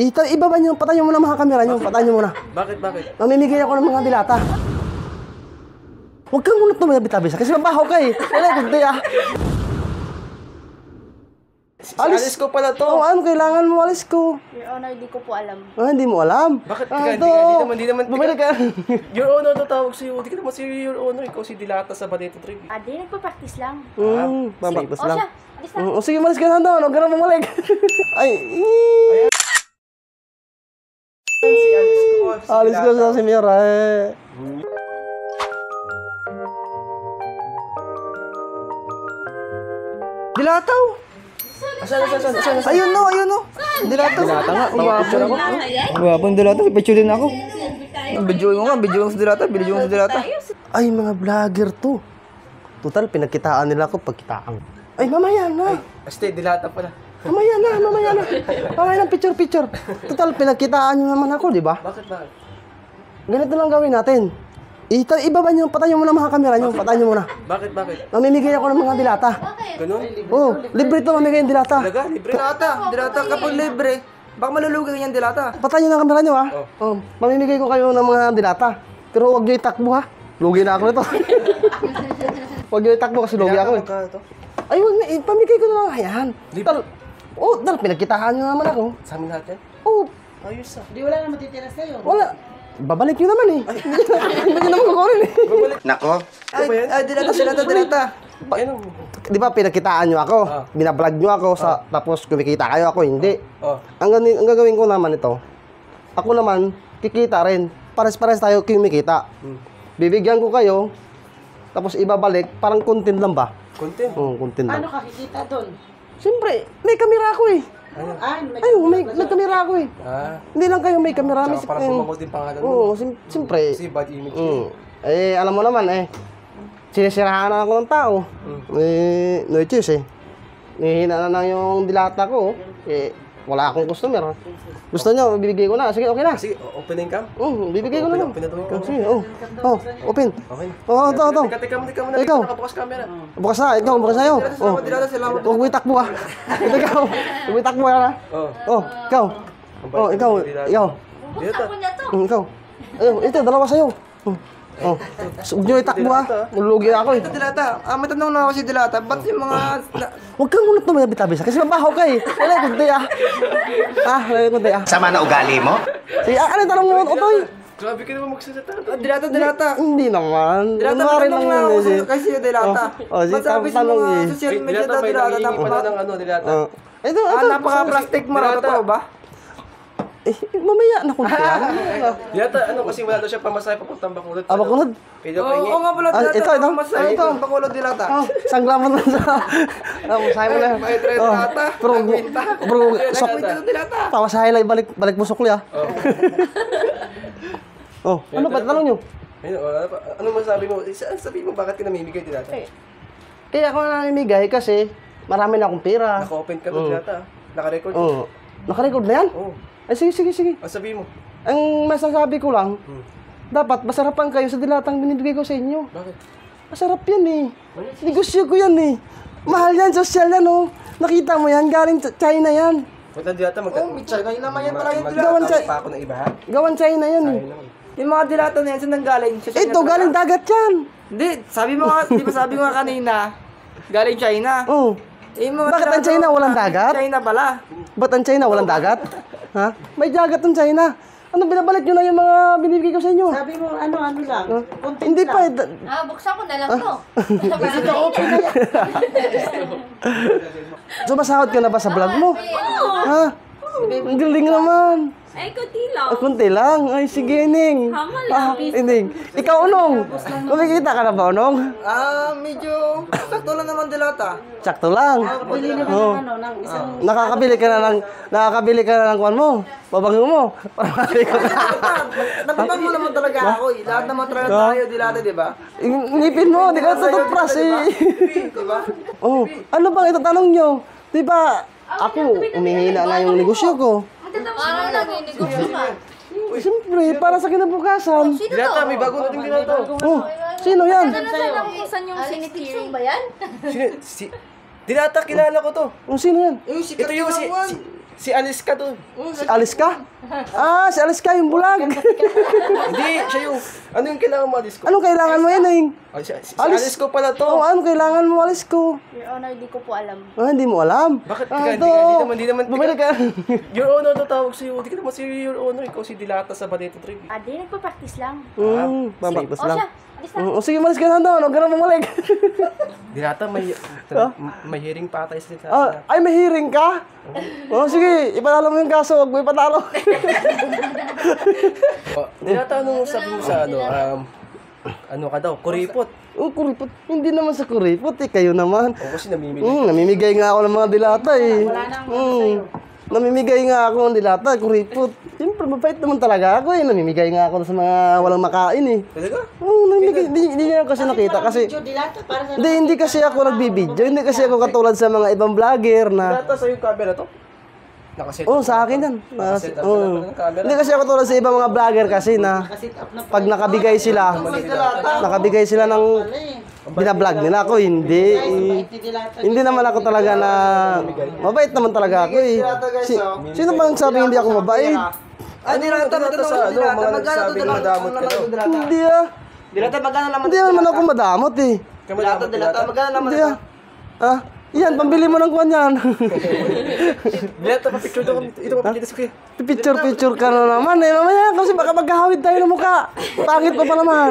Ibaba niyo, patayin mo na mga kamera niyo, patayin niyo muna. Bakit? Mamimigay ako ng mga dilata. Huwag kang munot na mabita-bisa kasi mabaho ka eh. Wala, kundi ah. Alis ko pala to. Oh, ano kailangan mo alis ko? Your Honor, di ko po alam. Ah, hindi mo alam? Bakit? Di naman. Bumalik ka. Your Honor, tatawag sa'yo. Di ka naman si Your Honor. Ikaw si Dilata sa Banete Trip. Di nagpa-practice lang. Babaktas lang. Siya, alis na. Sige, malis ka na doon. Huwag ka na bumalik. Ay, alis ko sa si Mira eh. Dilataw. Asan? Ayun no. Dilataw. Dilata nga. Umapicture ako. Umapang dilataw. Ipicture din ako. Video mo nga. Video mo sa dilata. Ay, mga vlogger to. Total, pinagkitaan nila ako pagkitaan. Ay, mamaya na. Aste, Dilata pala. Mamaya na. Mamaya na picture. Total, pinagkitaan nyo naman ako, di ba? Bakit? Ganito lang gawin natin. Ibaba nyo, patayin mo na mga kamera nyo. Patayin nyo muna. Bakit? Mamimigay ako ng mga dilata. Ganun? Oo, libre to mamigay yung dilata. Talaga? Libre? Dilata kapag libre. Baka malulugi yan dilata. Patayin nyo na kamera nyo ha. Oh. Mamimigay ko kayo ng mga dilata. Pero huwag nyo itakbo ha. Lugi na ako nito. Huwag nyo itakbo kasi lugi ako eh. Ay, huwag na. Pamigay ko na lang. Ayan. Dal, pinagkitaan nyo naman ako. Sa amin natin? Oo. Ayos ah. Di wala na matitira sa'yo. Wala. Babalik nyo naman eh. Hindi nyo naman kukunin eh. Nako. Ay, dilata. Di ba pinagkitaan nyo ako? Binablog nyo ako, tapos kumikita kayo ako, hindi. Ang gagawin ko naman ito, ako naman, kikita rin. Pares-pares tayo kumikita. Bibigyan ko kayo, tapos ibabalik, parang content lang ba? Content? Oo, content lang. Paano ka kikita doon? Siyempre, may kamera ako eh. May kamera ako eh. Hindi lang kayo may kamera. Tsaka parang sumagot din pangalan mo. Oo, siyempre. Kasi bad image Alam mo naman sinisirahan na ako ng tao. No choice eh. Nihina na lang yung dilata ko. Wala akong customer. Gusto nyo, bibigay ko na. Sige, okay na. Sige, opening cam? Bibigay ko na lang. Open na to. Sige, open. Okay. Ito. Teka muna. Ikaw. Nakabukas camera. Bukas na, bukas na yun. Dilata sila. Huwag mo itakbo ha. Ikaw, huwag mo itakbo ha. Ikaw. Ikaw. Dilata. Ikaw. Ito, dalawa sa'yo. Huwag nyo itakbo ha. Lulugi ako eh. Dilata, may tanong na ako si Dilata. Ba't yung mga... Huwag kang munot na mabita-bisa kasi mabaho ka eh. Wala, kundi ah. Kundi ah. Sama na ugali mo? Sige, ano tanong mo, Otoy? Grabe ka naman magsasalita. Dilata. Hindi naman. Dilata, may tanong na ako kasi Dilata. Ba't sabi sa mga social media na Dilata? Dilata. Ito, napaka-plastic mo. Totoo ba? Mamaya na kunti lang. Dilata, kasi wala daw siya pamasahe papuntang Bacolod. Bacolod? Pwede ko Oo nga pala, Dilata. Ito. Masaya ito. Bacolod, Dilata. Sanglaman na sa... Masahe mo na. May try Dilata. Bro, Dilata. pamasahe lang, balik mo sukli ah. Ano ba? Tanong nyo. Ano masabi mo? Sabi mo, bakit ka namimigay, Dilata? Kaya ako namimigay kasi marami na akong pera. Naka-open ka ba, Dilata? Naka-record? Oo. Naka-record na yan? Oo. Ay, sige. Sabi mo. Ang masasabi ko lang, dapat masarapan kayo sa dilatang binibigay ko sa inyo. Bakit? Masarap yan eh. Negosyo ko yan eh. Mahal yan, social yan oh. Nakita mo yan, galing China yan. Wala, Dilata, May China naman yan pala yung Gawan Dilata. China. pa ako ng iba, ha? Gawan China yan eh. Yung mga Dilata na yan, saan nanggaling? Ito, galing dagat yan. Hindi, sabi mo nga, di ba sabi mo nga kanina, galing China. Oh. Bakit ang China walang dagat? China pala. Ba't ang China walang dagat? Ha? May dagat ang China. Ano, binabalik nyo na yung mga binibigay ko sa inyo. Sabi mo, ano lang. Hindi pa eh. Buksan ko na lang to. So, masahod ka na ba sa vlog mo? Ha? Ang galing naman. Ay, kunti lang. Kunti lang. Ay, sige, Ning. Hamal lang. Ining. Ikaw, Unong. Kumikita ka na ba, Unong? Medyo sakto lang naman Dilata. Sakto lang. Bili na ba ng isang... Nakakabili ka na ng kuwan mo. Babangyo mo. Para makali ko ka. Nabiban mo naman talaga ako eh. Lahat naman talaga tayo Dilata, di ba? Ngipin mo, di ka tutupras eh. Di ba? Oh, ano bang itatanong nyo? Di ba, ako, umihina na yung negosyo ko. Parang nag-negosyo ka. Siyempre, para sa kinabukasan. Dilata, may bago nating Dilata. Oh, sino yan? Saan yung sinifiction ba yan? Dilata, kilala ko to. Sino yan? Yung sikat Ito yung na one. Si Alice ka doon. Si Aliska? Ah, si Aliska yung bulag. Hindi, siya yung... Ano yung kailangan mo, Alice ko? Anong kailangan mo yan, Ning? Ay, si Alice ko pala to. Oh, anong kailangan mo, Alisko? Your Honor, di ko po alam. Ah, hindi mo alam. Bakit? Ah, Hindi naman. Bumalik ka. Your Honor, tatawag sa'yo. Di ka naman si Your Honor. Ikaw si Dilata sa Banete Trip. Di nagpa-practice lang. Babaktas O lang. siya, alis na. O sige, malis ka na doon. Huwag ka na bumalik. Dilata, may hearing pa tayo sa Dilata. Ay, may hearing ka? O sige, ipanalo mo yung kaso. Huwag mo ipatalo. Dilata, anong sabi mo sa ano ka daw? Kuripot. Oh, kuripot. Hindi naman sa kuripot eh. Kayo naman. O kasi namimili. Namimigay nga ako ng mga dilata eh. Namimigay nga ako ng dilata, kuripot. Siyempre, mabait naman talaga ako eh. Namimigay nga ako sa mga walang makain eh. Talaga? Oo, namimigay. Hindi niya kasi nakita kasi... Hindi kasi ako nagbibideo. Hindi kasi ako katulad sa mga ibang vlogger na... Dilata, sa'yo yung camera to? Nakaset. Oo, sa akin yan. Nakaset up pala ng camera. Hindi kasi ako tulad sa ibang mga vlogger kasi na pag nakabigay sila ng binablog nila ako, hindi. Hindi naman ako talaga na mabait naman talaga ako eh. Sino bang sabi hindi ako mabait? Dilata, magkano sa ano, mga nagsasabing madamot ka daw. Hindi ah. Dilata, magkano naman? Hindi naman ako madamot eh. Dilata, magkano naman? Hindi ah. Ah, yan, pambili mo ng kuwan yan. Dilata, pa-picture daw kami. Ito, papakita sa kuya. Picture ka na naman eh. Mamaya kasi baka magkahawid tayo ng mukha. Pangit pa naman.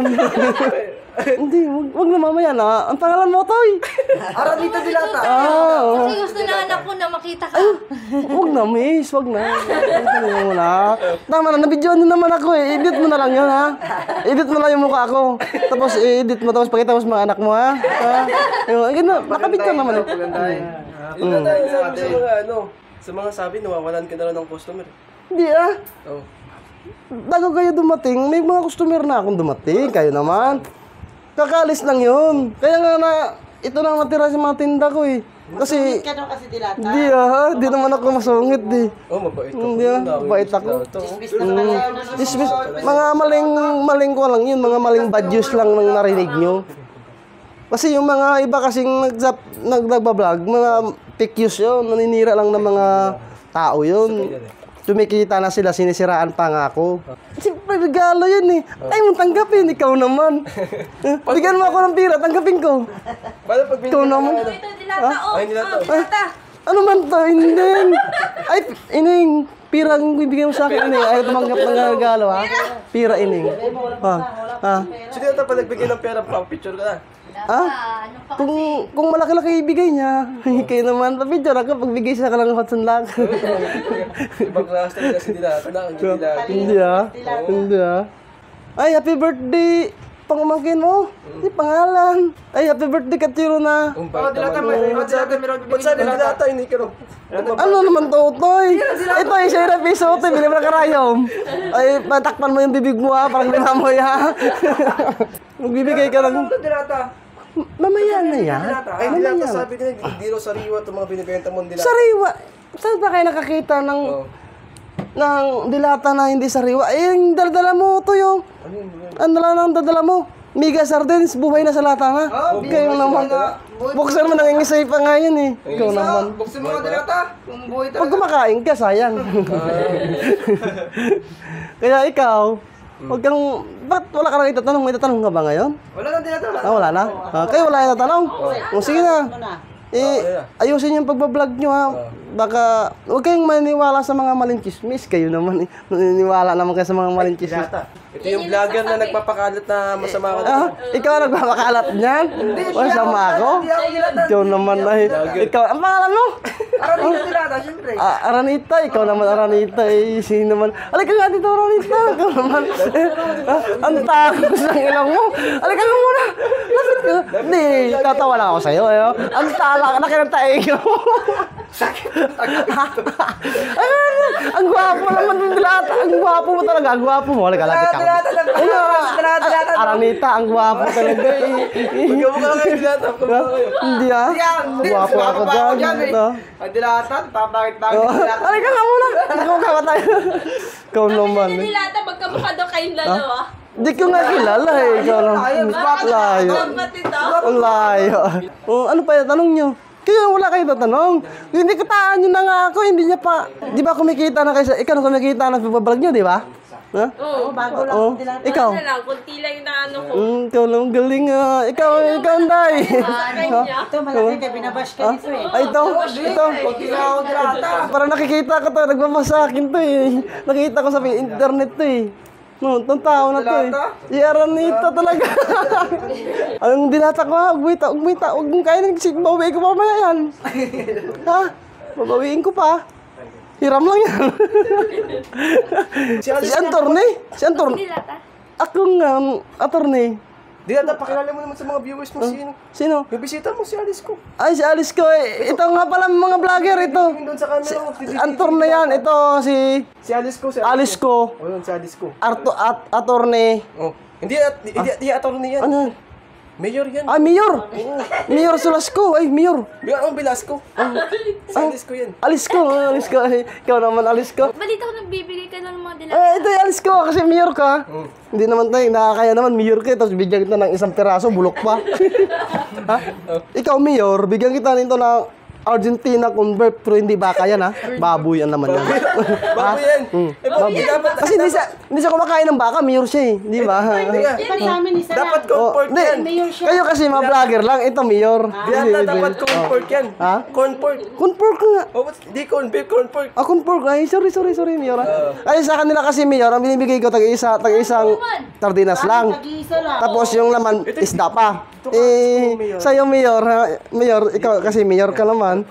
Hindi, wag na mamaya na. Ang pangalan mo, Toy. Aranita Dilata. Oo. Kasi gusto na anak ko na makita ka. Wag na, miss. Wag na. Wag mo na. Tama na, nabidyoan din naman ako eh. Edit mo na lang yun, ha? Edit mo lang yung mukha ko. Tapos edit mo, tapos pakita mo sa mga anak mo, ha? Gano'n, nakabidyo naman eh. Yun na tayo sabi sa mga sa mga sabi, nawawalan ka na lang ng customer. Hindi ah. Oo. Bago kayo dumating, may mga customer na akong dumating. Kayo naman. Kakalis lang yun. Kaya nga na, ito na natira sa mga tinda ko eh. Kasi, di naman ako masungit eh. Oh, mabait ka. Hindi ah, mabait ako. Dismiss. Mga maling ko lang yun, mga maling bad news lang nang narinig nyo. Kasi yung mga iba kasing nagbablog, mga fake news yun, naninira lang ng mga tao yun. Tumikita na sila, sinisiraan pa nga ako. Siyempre, regalo yun eh. Ay, mong tanggapin, ikaw naman. Bigyan mo ako ng pira, tanggapin ko. Paano pag Ikaw naman. Ito, Dilata. Ay, Dilata. Dilata. Ano man to, Ining? Ay, Ining, pirang bibigyan mo sa akin, Ining. Ayaw tumanggap ng regalo, ha? Pira, Ining. Ha? So, Dilata, pag nagbigay ng pera, pang-picture ka na. Ah? Ano pa? Kung malaki-laki ibigay niya, kayo naman, papicture ako, pagbigay siya ka lang hotsun lang. Ibang klase talaga si Dilata na. Hindi lagi. Hindi ah. Ay, happy birthday! Pangumangkin mo. Di pangalan. Ay, happy birthday Katiro na. Dilata, Ba't sabi ni Dilata, hindi ka rin. Ano naman to, Toy? Ito ay siya yung piso, Toy. Bilim na karayom. Ay, patakpan mo yung bibig mo ha, parang linamoy ha. Magbibigay ka lang. Dilata. Mamaya na yan. Ay, Dilata, sabi nila, hindi raw sariwa itong mga binibenta mo Dilata. Sariwa. Saan ba kayo nakakita ng dilata na hindi sariwa? Eh, yung dala mo, Toy, oh. Ang dala mo. Miga sardines, buhay na sa lata na. Kayo naman. Buksan mo, nangingisay pa nga yan eh. Ikaw naman. Buksan mo Dilata. Kung buhay Pag kumakain ka, sayang. Kaya ikaw, wag kang, bakit wala ka nang itatanong? May itatanong ka ba ngayon? Wala na Dilata. Wala na? Kayo wala yung tatanong? O sige na. Ayusin yung pagbablog nyo ha. Baka, huwag kayong maniniwala sa mga maling chismis. Kayo naman naniniwala naman kayo sa mga maling chismis. Ito yung vlogger na nagpapakalat na masama ka. Ikaw ang nagpapakalat niyan? O, sama ako? Ikaw naman ay, ikaw, ang pangalan mo? Aranita Dilata, siyempre. Aranita, ikaw naman Aranita eh, sino naman? Alika nga dito Aranita, ikaw naman. Ang takos ng ilang mo. Alika nga muna. Lapit ka. Hindi, tatawa lang ako sa'yo. Ang laki ng taig mo. Ang gwapo naman ng Dilata. Ang gwapo mo talaga. Ang gwapo mo. Alika, lapit ka. Aranita, ang gwapo talaga eh. Magkamukha kayo Dilata. Hindi ah. Gwapo ako dyan. Ang Dilata, papakit-bakit Dilata. Alika nga muna. Magkamukha ka tayo. Ikaw naman eh. Dilata, magkamukha daw kayong dalawa. Hindi ko nga kilala eh. Ikaw naman. Layo. Kapatid daw. Ang layo. Ano pa yung tanong nyo? Kaya wala kayo tatanong. Hindi kitaan nyo na nga ako, hindi niya pa. Di ba kumikita na kayo ikaw na kumikita na pabablog nyo, di ba? Ha? Oo, Bago lang. Oo. Ikaw? Ano lang, kunti lang yung naano ko. Ikaw lang galing ah. Ikaw, Anday. Sa kanya. Ito, malaki ka, binabash ka dito eh. Ay, ito. Huwag ako dilata. Para nakikita ko to, nagbabasa akin to eh. Nakita ko sa internet to eh. No, itong tao na to eh. Yaran nito talaga. Ang dinata ko ha, huwag mong kaya babawiin ko pa mamaya yan. Ha? Babawiin ko pa. Hiram lang yan. Si Antorne. Dilata. Akong attorney. Dilata, pakilala mo naman sa mga viewers mo sino. Sino? Yung bisita mo, si Alice ko. Ay, si Alice ko eh. Ito nga pala mga vlogger ito. Yung doon sa camera mo. Antorne yan. Ito si Si Alice ko, si Alice ko. O yun, si Alice ko. Attorney. Oh. Hindi attorney yan. Ano yan? Mayor yan. Ay, Mayor! Mayor Sulasco! Ay, Mayor! Ang Velasco. Si Alice ko yan. Alice ko! Alice ko! Ay, ikaw naman, Alice ko. Balita ko nagbibigay ka ng mga dilata. Ito yung Alice ko kasi Mayor ka. Hindi naman tayo, nakakaya naman Mayor ka. Tapos bigyan kita ng isang peraso, bulok pa. Ha? Ikaw, Mayor, bigyan kita nito ng Argentina convert, pero hindi baka yan ha. Baboy yan naman yan. Bago yan. Baboy. Kasi hindi siya kumakain ng baka, Mayor siya eh. Di ba? Dapat sa amin isa lang. Dapat comfort Hindi. yan. Mayor siya. Kayo kasi mga vlogger lang, ito Mayor. Dilata, dapat comfort yan. Ha? Comfort. Convert ka nga. Oh, di convert, comfort. Akong pork. Ay, sorry, Mayor. Ay, sa kanila kasi, Mayor, ang binibigay ko, tag-isang sardinas lang. Tag-iisa lang. Tapos yung laman, isda pa. Sa'yo, Mayor, ha? Mayor, ikaw kasi Mayor ka naman.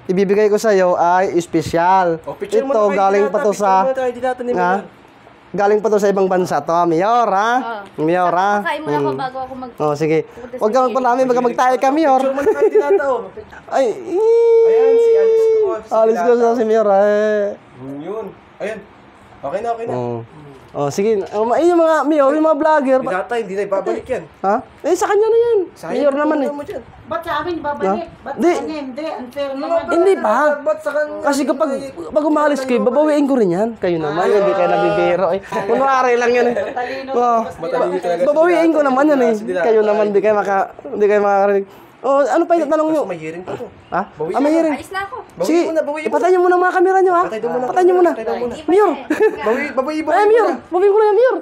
Ibibigay ko sa'yo ay special. Oh, picture mo Ito, na kay galing Dilata, pa to picture sa... mo na kay Dilata ni Ha? Mayor. Galing pa to sa ibang bansa to, Mayor, ha? Mayor, ha? Kain muna ako bago ako mag... Oh, sige. Huwag ka magpalami, baka magtayo ka, Mayor. Picture mo na kay Dilata, oh. Ay, Ayan, si Alice ko. alis ko sa si Mayor, eh. Yun. Ayan. Okay na, okay na. Oh, sige. Yung mga Mayor, yung mga vlogger. Dilata, hindi na ibabalik yan. Ha? Eh, sa kanya na yan. Sayang Mayor ka naman eh. mo dyan. Ba't sa amin babalik? Ba't Di. sa kanya hindi? Unfair naman. Hindi pa. Ba't sa kanya? Kasi pag umalis kayo, babawiin ko rin yan. Kayo naman, hindi kayo nabibiro eh. Kunwari lang yan eh. Oh, Matalino talaga. babawiin ko naman yan eh. Kayo naman, hindi kayo makakarinig. Oh, ano pa yung tanong nyo? May hearing pa to. Ha? Ah, may hearing. Alis na ako. Sige, bawiin mo. ipatay nyo muna mga kamera nyo ha. Patay nyo muna. Mayor! Bawi. Ay, Mayor! Babawiin ko na yan, Mayor!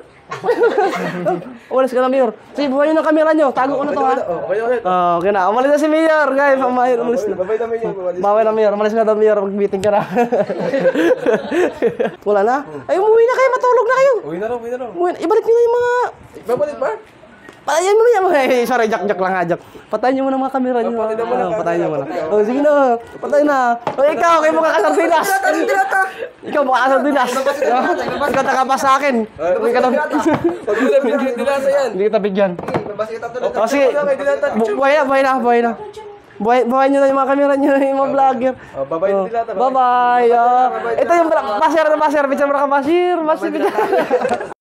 Umalis ka na, Mayor. Sige, babawiin ng kamera nyo. Tago ko na to ha. Okay, okay. Okay na, umalis na si Mayor, guys. Umalis na. Babay namin yun. Bawal na, Mayor. Umalis na daw, Mayor. Mag-meeting ka na. Wala na. Ay, umuwi na kayo. Matulog na kayo. Uwi na raw. Ibalik nyo na yung mga... Babalik ba? Patayin mo na yan. Ay, sorry, joke lang ha, joke. Patayin nyo muna mga kamera nyo. Patayin nyo muna. Oh, sige na. Patay na. O, ikaw, kayo mukha kasardinas. Ikaw mukha kasardinas. Ikaw taka pa sa akin. Hindi ka Huwag mo na bigyan Dilata yan. Hindi kita bigyan. Babasi kita to. O, sige. Buhay na. Buhay nyo na yung mga kamera nyo, yung mga vlogger. Babay na Dilata. Bye-bye. Ito yung basher. Picture mo na ka, basher.